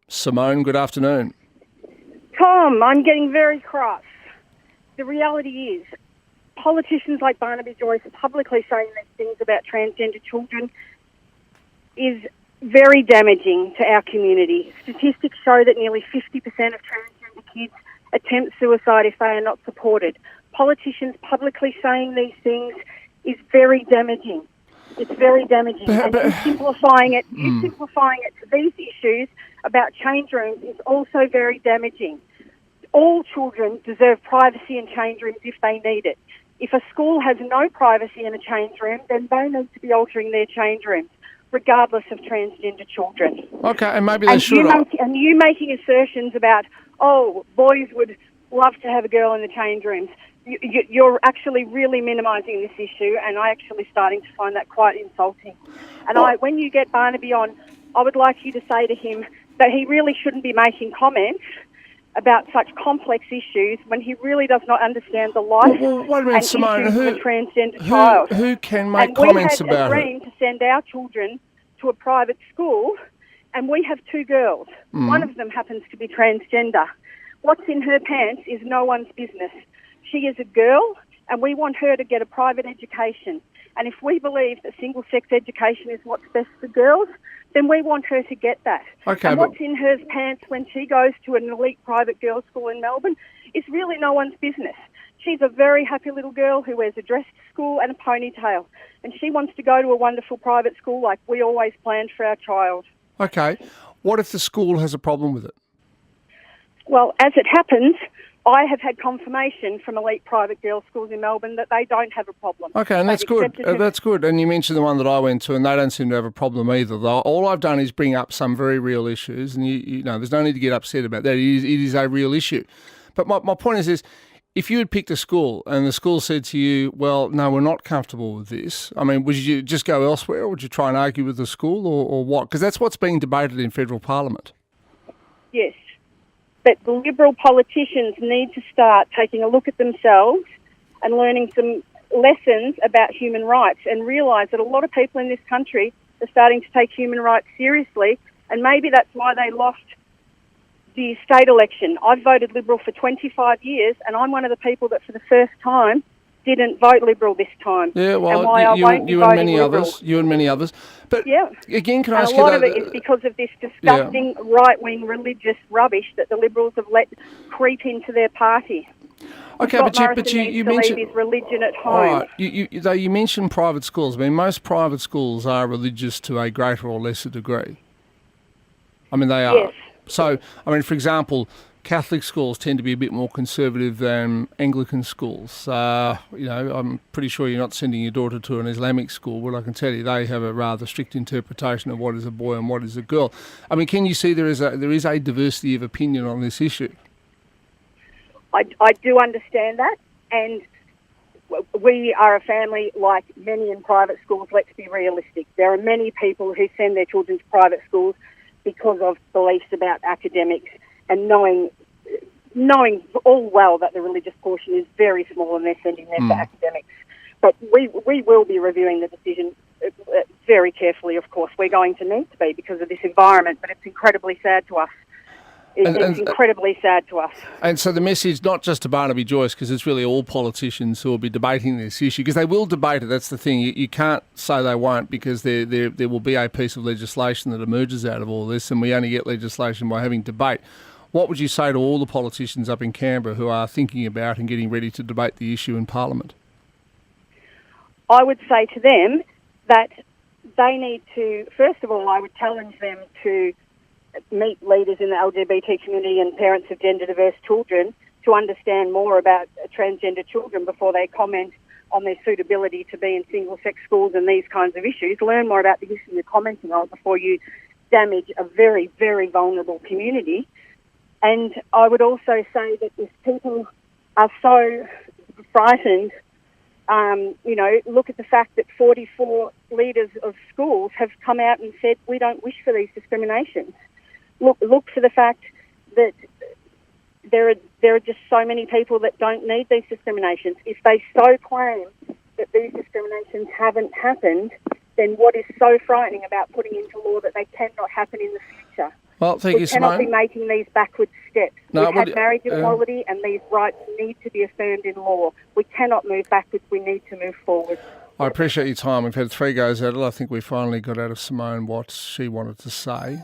Simone, good afternoon. Tom, I'm getting very cross. The reality is, politicians like Barnaby Joyce publicly saying these things about transgender children is very damaging to our community. Statistics show that nearly 50% of transgender kids attempt suicide if they are not supported. Politicians publicly saying these things is very damaging. It's very damaging. And you simplifying it to these issues about change rooms is also very damaging. All children deserve privacy in change rooms if they need it. If a school has no privacy in a change room, then they need to be altering their change rooms, regardless of transgender children. Okay, and maybe they should. And you making assertions about, boys would love to have a girl in the change rooms. You're actually really minimising this issue, and I'm actually starting to find that quite insulting. And when you get Barnaby on, I would like you to say to him that he really shouldn't be making comments about such complex issues when he really does not understand the life and Simone, issues of a transgender child. Who can make comments about it? We had agreed to send our children to a private school, and we have two girls. One of them happens to be transgender. What's in her pants is no one's business. She is a girl, and we want her to get a private education. And if we believe that single-sex education is what's best for girls, then we want her to get that. Okay, and what's in her pants when she goes to an elite private girls' school in Melbourne is really no one's business. She's a very happy little girl who wears a dress to school and a ponytail, and she wants to go to a wonderful private school like we always planned for our child. Okay. What if the school has a problem with it? Well, as it happens, I have had confirmation from elite private girls' schools in Melbourne that they don't have a problem. Okay, and that's good. That's good. And you mentioned the one that I went to, and they don't seem to have a problem either. Though all I've done is bring up some very real issues, and you know, there's no need to get upset about that. It is a real issue. But my point is, if you had picked a school and the school said to you, well, no, we're not comfortable with this, I mean, would you just go elsewhere, or would you try and argue with the school, or what? Because that's what's being debated in federal parliament. Yes. But the Liberal politicians need to start taking a look at themselves and learning some lessons about human rights and realise that a lot of people in this country are starting to take human rights seriously, and maybe that's why they lost the state election. I've voted Liberal for 25 years, and I'm one of the people that for the first time didn't vote Liberal this time. Yeah, well, and you and many others. But again, can I ask you that? A lot of it is because of this disgusting right-wing religious rubbish that the Liberals have let creep into their party. Okay, but you mentioned leave his religion at home. All right, you mentioned private schools. I mean, most private schools are religious to a greater or lesser degree. I mean, they are. Yes. So, I mean, for example, Catholic schools tend to be a bit more conservative than Anglican schools. I'm pretty sure you're not sending your daughter to an Islamic school, but I can tell you they have a rather strict interpretation of what is a boy and what is a girl. I mean, can you see there is a diversity of opinion on this issue? I do understand that, and we are a family like many in private schools. Let's be realistic. There are many people who send their children to private schools because of beliefs about academics, and knowing all well that the religious portion is very small and they're sending them for academics. But we will be reviewing the decision very carefully, of course. We're going to need to be because of this environment, but it's incredibly sad to us. It's incredibly sad to us. And so the message, not just to Barnaby Joyce, because it's really all politicians who will be debating this issue, because they will debate it, that's the thing. You can't say they won't, because there will be a piece of legislation that emerges out of all this, and we only get legislation by having debate. What would you say to all the politicians up in Canberra who are thinking about and getting ready to debate the issue in Parliament? I would say to them that they need to, first of all, I would challenge them to meet leaders in the LGBT community and parents of gender-diverse children to understand more about transgender children before they comment on their suitability to be in single-sex schools and these kinds of issues. Learn more about the issue you're commenting on before you damage a very, very vulnerable community. And I would also say that if people are so frightened, look at the fact that 44 leaders of schools have come out and said, we don't wish for these discriminations. Look for the fact that there are just so many people that don't need these discriminations. If they so claim that these discriminations haven't happened, then what is so frightening about putting into law that they cannot happen in the future? Well, thank you, We cannot Simone. be making these backward steps. No, We've well, had marriage equality and these rights need to be affirmed in law. We cannot move backwards. We need to move forward. I appreciate your time. We've had 3 goes at it. I think we finally got out of Simone what she wanted to say.